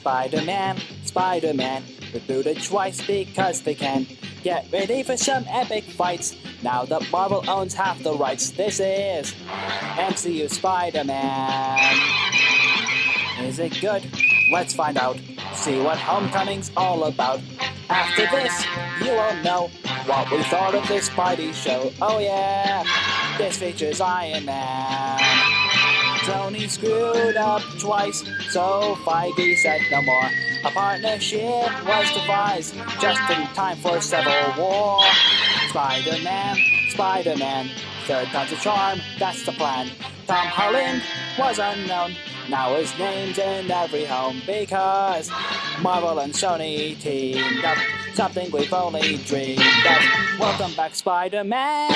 Spider-Man, Spider-Man, rebooted twice because they can. Get ready for some epic fights, now that Marvel owns half the rights. This is MCU Spider-Man. Is it good? Let's find out. See what Homecoming's all about. After this, you will know what we thought of this Spidey show. Oh yeah, this features Iron Man. Tony screwed up twice, so Feige said no more. A partnership was devised just in time for Civil War. Spider-Man, Spider-Man, third time's a charm, that's the plan. Tom Holland was unknown, now his name's in every home because Marvel and Sony teamed up, something we've only dreamed of. Welcome back, Spider-Man!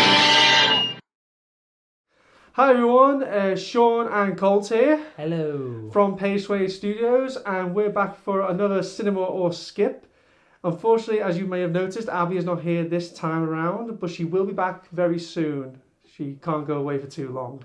Hi everyone, Sean and Colt here. Hello. From Page 20 Studios, and we're back for another Cinema or Skip. Unfortunately, as you may have noticed, Abby is not here this time around, but she will be back very soon. She can't go away for too long.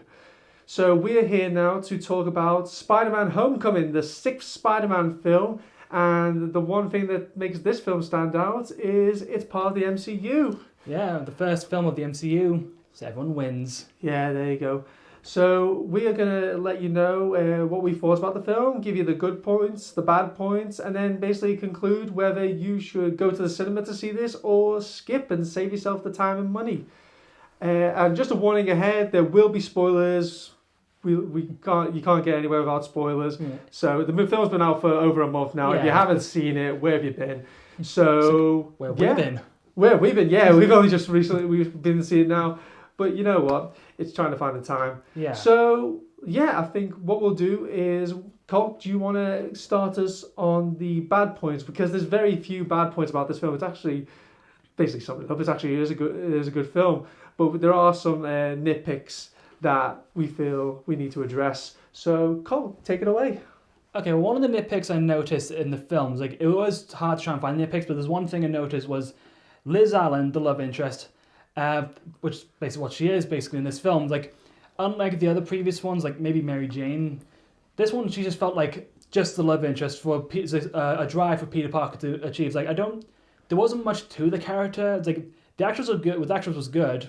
So we're here now to talk about Spider-Man Homecoming, the 6th Spider-Man film, and the one thing that makes this film stand out is it's part of the MCU. Yeah, the first film of the MCU, so everyone wins. Yeah, there you go. So we are going to let you know what we thought about the film, give you the good points, the bad points, and then basically conclude whether you should go to the cinema to see this or skip and save yourself the time and money. And just a warning ahead, there will be spoilers. You can't get anywhere without spoilers. Yeah. So the film's been out for over a month now. Yeah. If you haven't seen it, where have you been? So where have we been? Where have we been? Yeah, we've only just recently we've been to see it now. But you know what? It's trying to find the time. Yeah. So yeah, I think what we'll do is, Colt, do you want to start us on the bad points? Because there's very few bad points about this film. It's actually basically something up. It is a good film. But there are some nitpicks that we feel we need to address. So Colt, take it away. Okay, well, one of the nitpicks I noticed in the films, like it was hard to try and find nitpicks, but there's one thing I noticed was Liz Allen, the love interest, which basically what she is basically in this film. Like, unlike the other previous ones, like maybe Mary Jane, this one she just felt like just the love interest for a drive for Peter Parker to achieve. Like there wasn't much to the character. It's like the actress was good. The actress was good,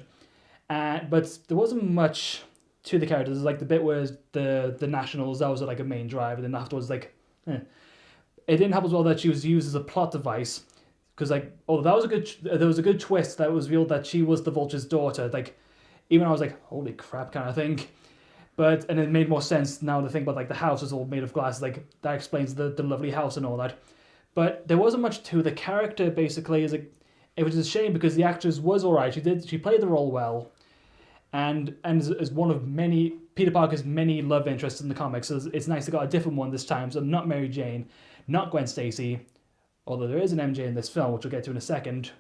but there wasn't much to the characters. Like the bit where the Nationals, that was like a main drive, and then afterwards it didn't help as well that she was used as a plot device. Because there was a good twist that was revealed that she was the Vulture's daughter. Like, even I was like, holy crap, kind of thing. And it made more sense now to think about like the house is all made of glass. Like that explains the lovely house and all that. But there wasn't much to the character. Basically, it was a shame because the actress was alright. She played the role well, and as one of Peter Parker's many love interests in the comics. So it's nice to got a different one this time. So not Mary Jane, not Gwen Stacy. Although there is an MJ in this film, which we'll get to in a second.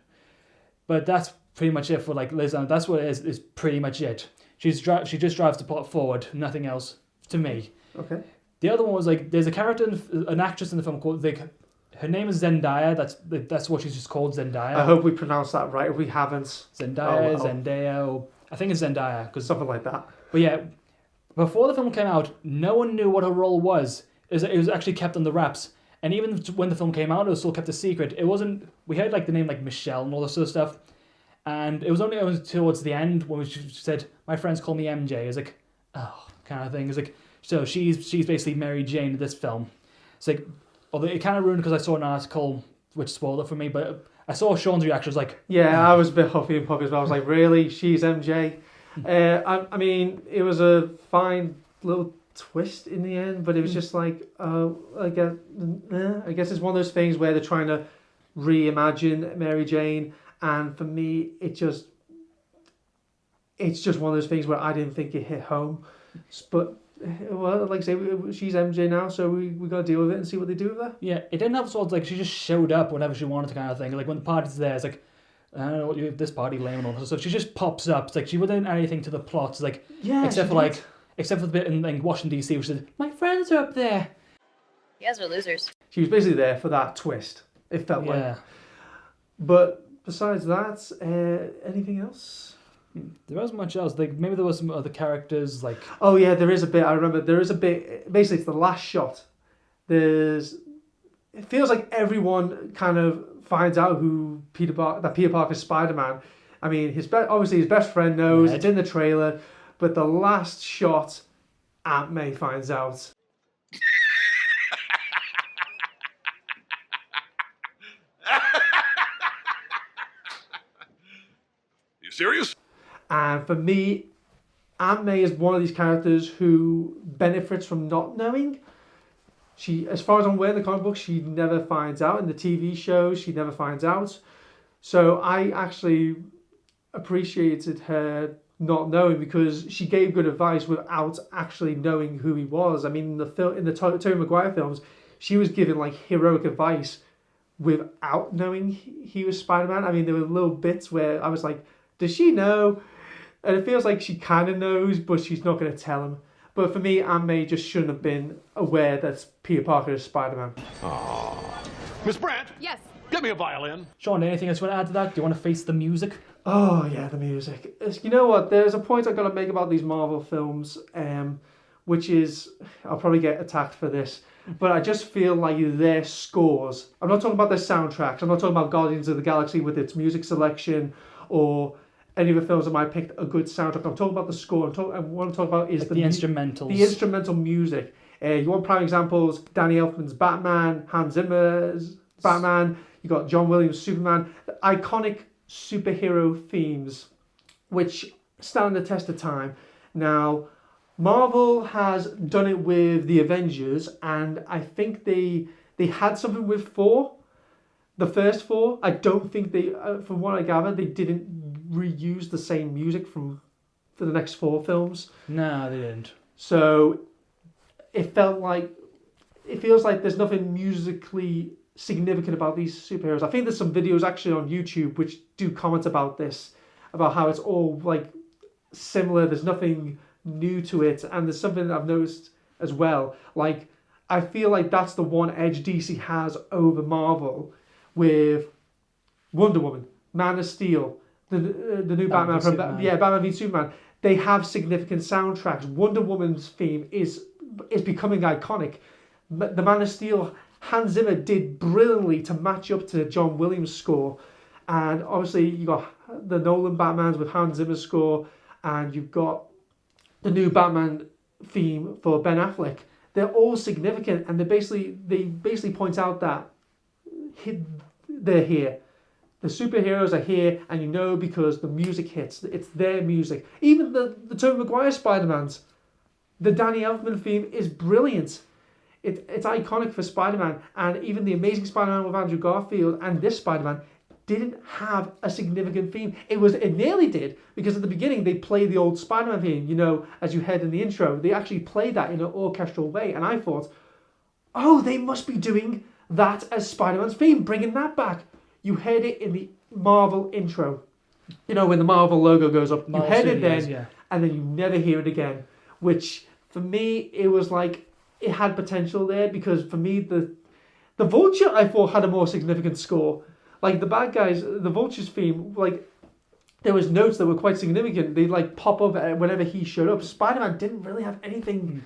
But that's pretty much it for like Liz Allen. That's what it is pretty much it. She just drives the plot forward, nothing else to me. Okay. The other one was like, there's a character, an actress in the film called, like, her name is Zendaya. That's what she's just called, Zendaya. I hope we pronounced that right. If we haven't. Zendaya, or I think it's Zendaya. Something like that. But yeah, before the film came out, no one knew what her role was. It was actually kept under wraps. And even when the film came out, it was still kept a secret. It wasn't. We heard like the name like Michelle and all this sort of stuff, and it was only towards the end when she said, "My friends call me MJ." It's like, oh, kind of thing. It's like, so she's basically Mary Jane in this film. It's like, although it kind of ruined because I saw an article which spoiled it for me, but I saw Sean's reaction. Was like, yeah, I was a bit huffy and puffy as well. I was like, really, she's MJ? I mean, it was a fine little twist in the end, but it was just like I guess it's one of those things where they're trying to reimagine Mary Jane, and for me it's just one of those things where I didn't think it hit home. But well, like I say, she's MJ now, so we got to deal with it and see what they do with her. Yeah, it didn't have sort of like she just showed up whenever she wanted to, kind of thing. Like when the party's there, it's like, I don't know what you have this party lame and all this stuff. She just pops up. It's like she wouldn't add anything to the plot. It's like, yeah, except for the bit in Washington DC, which said, "My friends are up there." You guys are losers. She was basically there for that twist. It felt like. But besides that, anything else? There wasn't much else. Like maybe there was some other characters. Like, oh yeah, there is a bit. I remember there is a bit. Basically, it's the last shot. There's it feels like everyone kind of finds out who Peter Parker's Spider-Man. I mean, obviously his best friend knows, it's in the trailer, but the last shot, Aunt May finds out. You serious? And for me, Aunt May is one of these characters who benefits from not knowing. She, as far as I'm aware, in the comic book, she never finds out. In the TV show, she never finds out. So I actually appreciated her not knowing because she gave good advice without actually knowing who he was. I mean, in the Tobey Maguire films, she was giving like heroic advice without knowing he was Spider-Man. I mean, there were little bits where I was like, does she know? And it feels like she kind of knows, but she's not going to tell him. But for me, Aunt May just shouldn't have been aware that Peter Parker is Spider-Man. Miss Brandt? Yes. Get me a violin. Sean, anything else you want to add to that? Do you want to face the music? Oh, yeah, the music. You know what? There's a point I've got to make about these Marvel films, which is, I'll probably get attacked for this, but I just feel like their scores, I'm not talking about their soundtracks, I'm not talking about Guardians of the Galaxy with its music selection, or any of the films that might pick a good soundtrack. I'm talking about the score. What I'm talking about is like the instrumentals. The instrumental music. You want prime examples? Danny Elfman's Batman, Hans Zimmer's Batman. You got John Williams' Superman. Iconic superhero themes, which stand the test of time. Now, Marvel has done it with the Avengers, and I think they had something with Thor. The first four, I don't think they, from what I gather, they didn't reuse the same music for the next four films. No, they didn't. So it feels like there's nothing musically significant about these superheroes. I think there's some videos actually on YouTube which do comment about this, about how it's all like similar. There's nothing new to it, and there's something that I've noticed as well. Like, I feel like that's the one edge DC has over Marvel with Wonder Woman, Man of Steel, the new Batman from Batman v Superman. They have significant soundtracks. Wonder Woman's theme is becoming iconic. The Man of Steel, Hans Zimmer did brilliantly to match up to John Williams' score, and obviously you got the Nolan Batmans with Hans Zimmer's score, and you've got the new Batman theme for Ben Affleck. They're all significant, and they basically point out that they're here. The superheroes are here, and you know because the music hits. It's their music. Even the Tobey Maguire Spider-Mans, the Danny Elfman theme is brilliant. It's iconic for Spider-Man, and even the Amazing Spider-Man with Andrew Garfield and this Spider-Man didn't have a significant theme. It nearly did, because at the beginning they played the old Spider-Man theme. You know, as you heard in the intro, they actually played that in an orchestral way, and I thought, oh, they must be doing that as Spider-Man's theme, bringing that back. You heard it in the Marvel intro. You know, when the Marvel logo goes up, you heard it then, and then you never hear it again. Which, for me, it was like, it had potential there, because for me, the Vulture, I thought, had a more significant score. Like, the bad guys, the Vulture's theme, like, there was notes that were quite significant. They'd, like, pop up whenever he showed up. Spider-Man didn't really have anything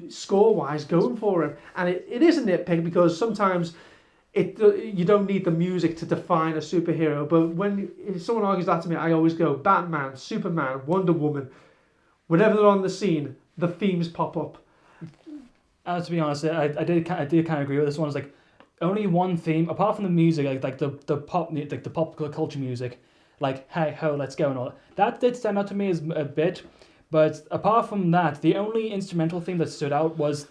score-wise going for him. And it is a nitpick, because sometimes you don't need the music to define a superhero. But if someone argues that to me, I always go, Batman, Superman, Wonder Woman. Whenever they're on the scene, the themes pop up. To be honest, I did kind of agree with this one. It's like, only one theme apart from the music, like the pop culture music, like "Hey Ho, Let's Go" and all that did stand out to me as a bit. But apart from that, the only instrumental theme that stood out was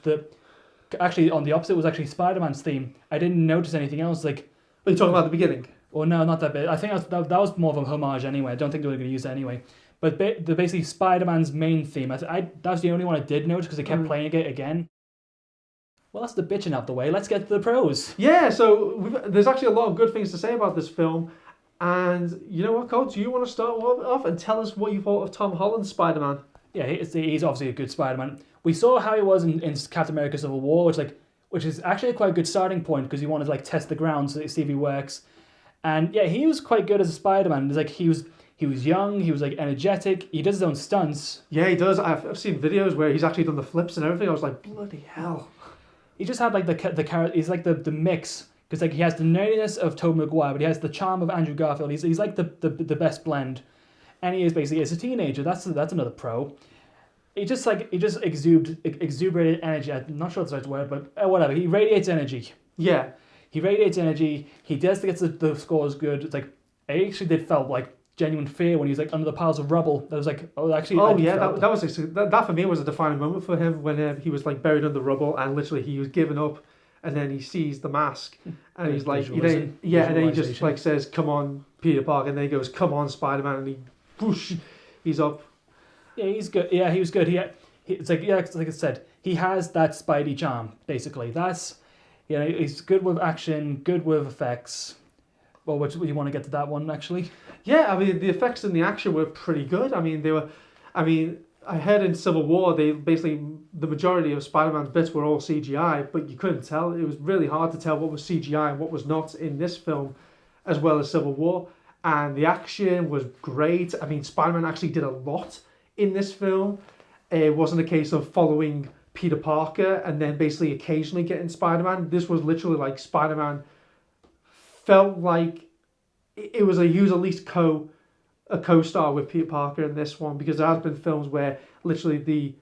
actually on the opposite was actually Spider-Man's theme. I didn't notice anything else. Like, are you talking about the beginning? Well, no, not that bit. I think that was more of a homage anyway. I don't think they were going to use it anyway. But basically Spider-Man's main theme, that was the only one I did notice because they kept playing it again. Well, that's the bitching out the way. Let's get to the pros. Yeah, so there's actually a lot of good things to say about this film. And you know what, Cole? Do you want to start off and tell us what you thought of Tom Holland's Spider-Man? Yeah, he's obviously a good Spider-Man. We saw how he was in Captain America Civil War, which is actually a quite good starting point because you want to test the ground so see if he works. And yeah, he was quite good as a Spider-Man. It's he was young, he was energetic, he does his own stunts. Yeah, he does. I've seen videos where he's actually done the flips and everything. I was like, bloody hell. He just had the character. He's like the mix. Because like he has the nerdiness of Tobey Maguire, but he has the charm of Andrew Garfield. He's like the best blend, and he is basically as a teenager. That's another pro. He just exuberated energy. I'm not sure if that's the right word, but whatever. He radiates energy. Yeah. He radiates energy. He does get the scores good. It's like I actually did felt like genuine fear when he was like under the piles of rubble. That was like, oh, actually. Oh yeah, that for me was a defining moment for him when he was like buried under rubble and literally he was giving up, and then he sees the mask and he's like, and then he just like says, "Come on, Peter Parker," and then he goes, "Come on, Spider-Man," and he, whoosh, he's up. Yeah, he's good. Yeah, he was good. It's like like I said, he has that Spidey charm. Basically, that's he's good with action, good with effects. Well, you want to get to that one actually? Yeah, I mean the effects and the action were pretty good. I mean I heard in Civil War they basically the majority of Spider-Man's bits were all CGI, but you couldn't tell. It was really hard to tell what was CGI and what was not in this film, as well as Civil War. And the action was great. I mean, Spider-Man actually did a lot in this film. It wasn't a case of following Peter Parker and then basically occasionally getting Spider-Man. This was literally like Spider-Man felt like he was at least a co-star with Peter Parker in this one, because there has been films where literally the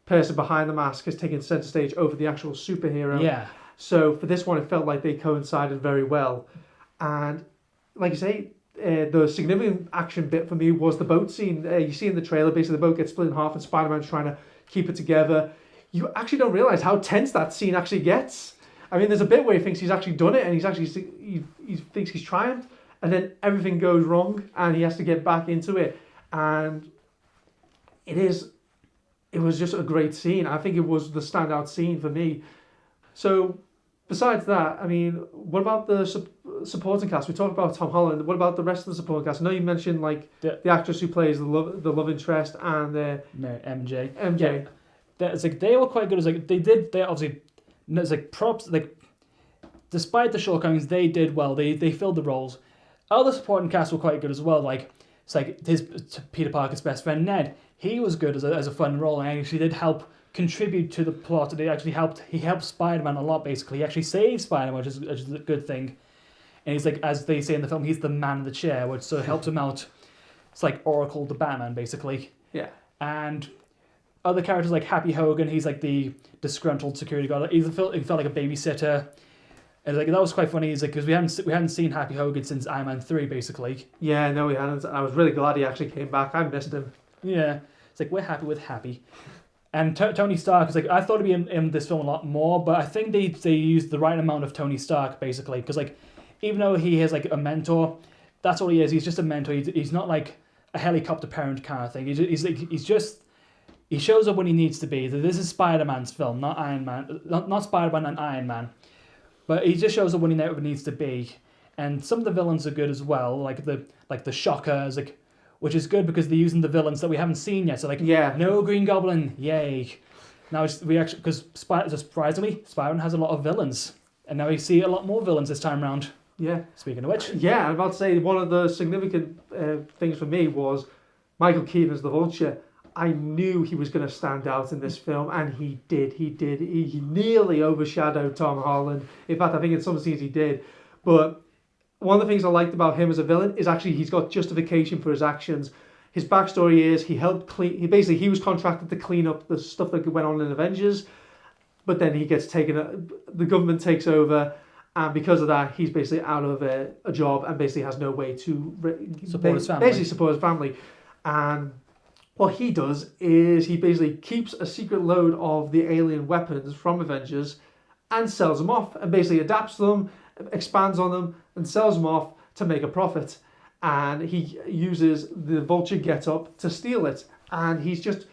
person behind the mask has taken center stage over the actual superhero. Yeah. So for this one, it felt like they coincided very well. And like I say, the significant action bit for me was the boat scene. You see in the trailer, basically the boat gets split in half and Spider-Man's trying to keep it together. You actually don't realize how tense that scene actually gets. I mean, there's a bit where he thinks he's actually done it and he thinks he's triumphed, and then everything goes wrong and he has to get back into it. And it was just a great scene. I think it was the standout scene for me. So besides that, I mean, what about the supporting cast? We talked about Tom Holland. What about the rest of the supporting cast? I know you mentioned like the actress who plays the love interest and MJ. MJ. Yeah. It's like they were quite good. It's like they obviously, it's like props, like despite the shortcomings, they did well. They filled the roles. Other supporting cast were quite good as well. Like it's like Peter Parker's best friend Ned. He was good as a fun role, and actually did help contribute to the plot. He helped Spider-Man a lot. Basically, he actually saved Spider-Man, which is a good thing. And he's like, as they say in the film, he's the man in the chair, which sort of helps him out. It's like Oracle the Batman, basically. Yeah. And other characters like Happy Hogan, he's like the disgruntled security guard. He felt like a babysitter. And like that was quite funny. He's like, because we hadn't seen Happy Hogan since Iron Man 3, basically. Yeah, no, we hadn't. I was really glad he actually came back. I missed him. Yeah, it's like we're happy with Happy. And Tony Stark is like, I thought he'd be in this film a lot more, but I think they used the right amount of Tony Stark, basically, because like even though he has like a mentor, that's all he is. He's just a mentor. He's not like a helicopter parent kind of thing. He shows up when he needs to be. This is Spider-Man's film, not Iron Man, not Spider-Man and Iron Man. But he just shows up when he needs to be. And some of the villains are good as well, like the Shockers, like, which is good because they're using the villains that we haven't seen yet. So like, no Green Goblin, yay! Now because surprisingly, Spider-Man has a lot of villains, and now we see a lot more villains this time around. Yeah. Speaking of which. Yeah, I'm about to say one of the significant things for me was Michael Keaton as the Vulture. I knew he was going to stand out in this film, and he did. He nearly overshadowed Tom Holland. In fact, I think in some scenes he did. But one of the things I liked about him as a villain is actually he's got justification for his actions. His backstory is he helped clean. He was contracted to clean up the stuff that went on in Avengers, but then he gets taken. The government takes over, and because of that, he's basically out of a job and basically has no way to support his family. And what he does is he basically keeps a secret load of the alien weapons from Avengers and sells them off, and basically adapts them, expands on them, and sells them off to make a profit. And he uses the Vulture get-up to steal it. And he's just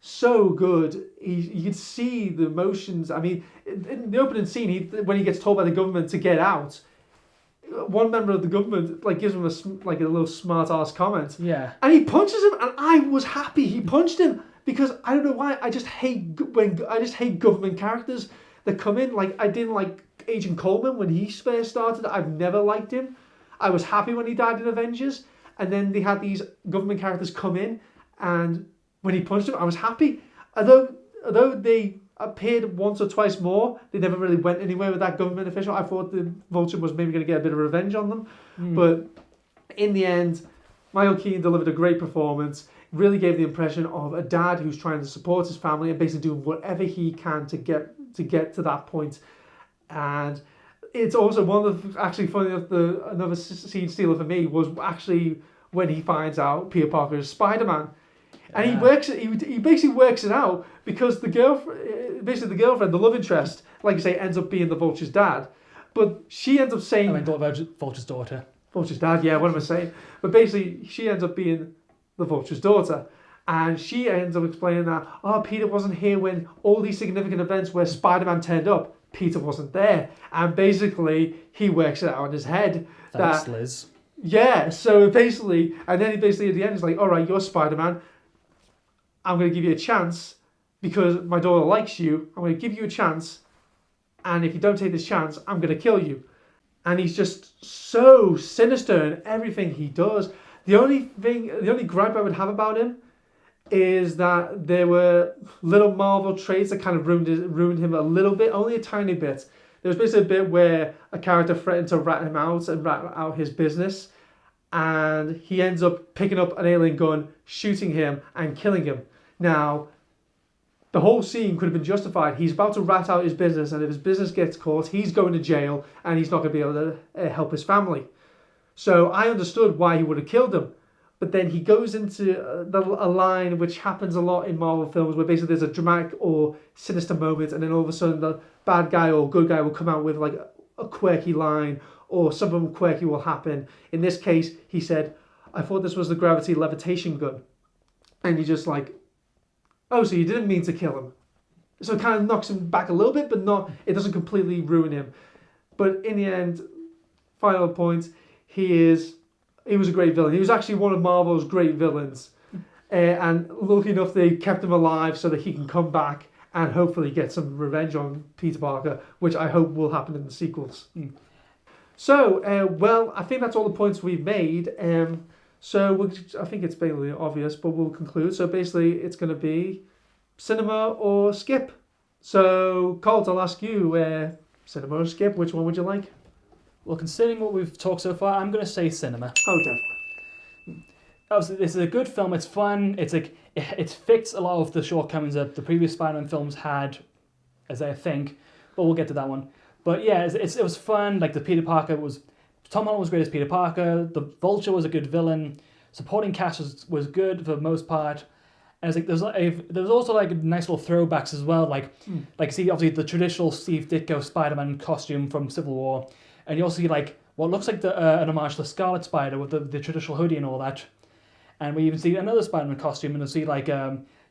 so good. You can see the emotions. I mean, in the opening scene, when he gets told by the government to get out, one member of the government like gives him a little smart-ass comment. Yeah. And he punches him, and I was happy he punched him, because I don't know why, I just hate government characters that come in. Like, I didn't like Agent Coleman when he first started. I've never liked him. I was happy when he died in Avengers, and then they had these government characters come in, and when he punched him, I was happy. Although they appeared once or twice more. They never really went anywhere with that government official. I thought the Vulture was maybe going to get a bit of revenge on them. But in the end, Michael Keaton delivered a great performance. Really gave the impression of a dad who's trying to support his family and basically doing whatever he can to get to that point. And it's also one of the, actually funny enough, another scene stealer for me was actually when he finds out Peter Parker is Spider-Man. And he basically works it out because the girlfriend, the love interest, like you say, ends up being the Vulture's dad. But she ends up saying... Vulture's daughter. Vulture's dad, yeah, what am I saying? But basically, she ends up being the Vulture's daughter. And she ends up explaining that, Peter wasn't here when all these significant events where Spider-Man turned up. Peter wasn't there. And basically, he works it out in his head. Thanks, Liz. Yeah, so basically, and then he basically at the end is like, all right, you're Spider-Man. I'm going to give you a chance because my daughter likes you. I'm going to give you a chance. And if you don't take this chance, I'm going to kill you. And he's just so sinister in everything he does. The only gripe I would have about him is that there were little Marvel traits that kind of ruined him a little bit, only a tiny bit. There was basically a bit where a character threatened to rat him out and rat out his business, and he ends up picking up an alien gun, shooting him, and killing him. Now, the whole scene could have been justified. He's about to rat out his business, and if his business gets caught, he's going to jail, and he's not going to be able to help his family. So I understood why he would have killed him. But then he goes into a line which happens a lot in Marvel films where basically there's a dramatic or sinister moment and then all of a sudden the bad guy or good guy will come out with like a quirky line or something quirky will happen. In this case, he said, I thought this was the gravity levitation gun. And you're just like, oh, so you didn't mean to kill him. So it kind of knocks him back a little bit, but it doesn't completely ruin him. But in the end, final point, he was a great villain. He was actually one of Marvel's great villains. And lucky enough, they kept him alive so that he can come back and hopefully get some revenge on Peter Parker, which I hope will happen in the sequels. So, well, I think that's all the points we've made. So I think it's basically obvious, but we'll conclude. So basically, it's going to be cinema or skip. So, Colt, I'll ask you, cinema or skip, which one would you like? Well, considering what we've talked so far, I'm going to say cinema. Oh, definitely. Obviously, this is a good film. It's fun. It's like it fixed a lot of the shortcomings that the previous Spider-Man films had, as I think. But we'll get to that one. But yeah, it was fun. Like Tom Holland was great as Peter Parker. The Vulture was a good villain. Supporting cast was good for the most part. And it's like there's also like nice little throwbacks as well. Like see obviously the traditional Steve Ditko Spider-Man costume from Civil War. And you also see like what looks like an homage to the Scarlet Spider with the traditional hoodie and all that. And we even see another Spider-Man costume and you see like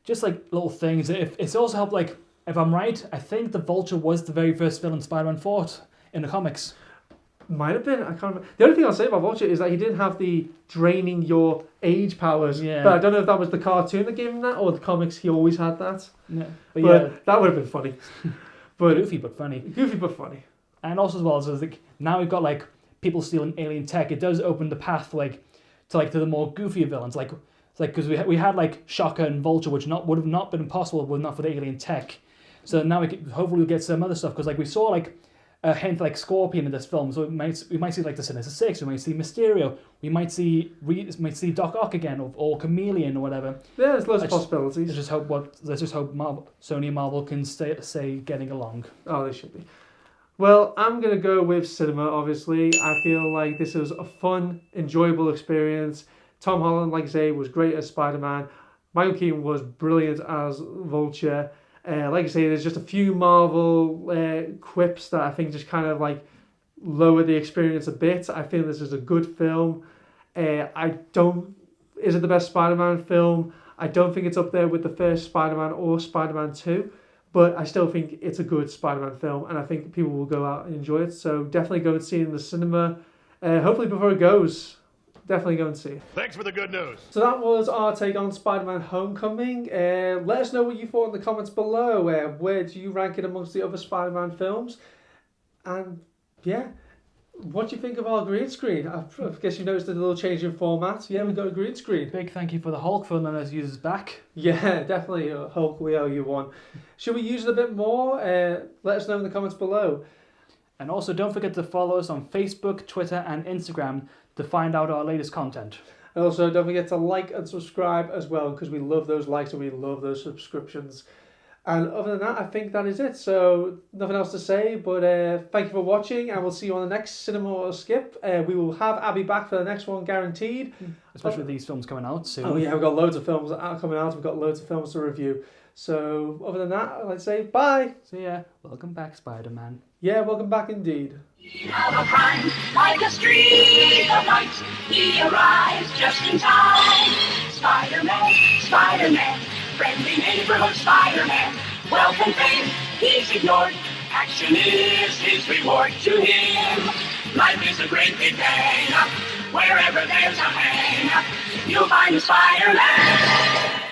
just like little things. It's also helped like, if I'm right, I think the Vulture was the very first villain Spider-Man fought in the comics. Might have been. I can't remember. The only thing I'll say about Vulture is that he didn't have the draining your age powers. Yeah. But I don't know if that was the cartoon that gave him that or the comics he always had that. Yeah. But that would have been funny. But Goofy but funny. Goofy but funny. And also as well, so like now we've got like people stealing alien tech. It does open the path to the more goofier villains. Like because we had like Shocker and Vulture, which would have not been possible were not for the alien tech. So now hopefully we'll get some other stuff because like we saw like a hint like Scorpion in this film. So we might see like the Sinister Six. We might see Mysterio. We might see Doc Ock again or Chameleon or whatever. Yeah, there's lots of possibilities. Let's just hope Sony and Marvel can stay getting along. Oh, they should be. Well, I'm going to go with cinema, obviously. I feel like this was a fun, enjoyable experience. Tom Holland, like I say, was great as Spider-Man. Michael Keaton was brilliant as Vulture. Like I say, there's just a few Marvel quips that I think just kind of like lower the experience a bit. I think this is a good film. Is it the best Spider-Man film? I don't think it's up there with the first Spider-Man or Spider-Man 2. But I still think it's a good Spider-Man film, and I think people will go out and enjoy it. So definitely go and see it in the cinema. Hopefully before it goes, definitely go and see it. Thanks for the good news. So that was our take on Spider-Man Homecoming. Let us know what you thought in the comments below. Where do you rank it amongst the other Spider-Man films? And yeah, What do you think of our green screen? I guess you noticed a little change in format. Yeah, we got a green screen. Big thank you for the Hulk for letting us use his back. Yeah, definitely. Hulk, we owe you one. Should we use it a bit more? Let us know in the comments below. And also don't forget to follow us on Facebook, Twitter and Instagram to find out our latest content. And also don't forget to like and subscribe as well, because we love those likes and we love those subscriptions. And other than that, I think that is it. So nothing else to say, but thank you for watching, and we'll see you on the next Cinema or Skip. We will have Abby back for the next one, guaranteed. Especially with these films coming out soon. Oh yeah, we've got loads of films coming out. We've got loads of films to review. So other than that, I'd say bye. See ya. Welcome back, Spider-Man. Yeah, welcome back indeed. Of a crime, like a streak of light, he arrives just in time. Spider-Man, Spider-Man, friendly neighborhood Spider-Man. Wealth and fame, he's ignored. Action is his reward to him. Life is a great big bang. Wherever there's a hang, you'll find a Spider-Man.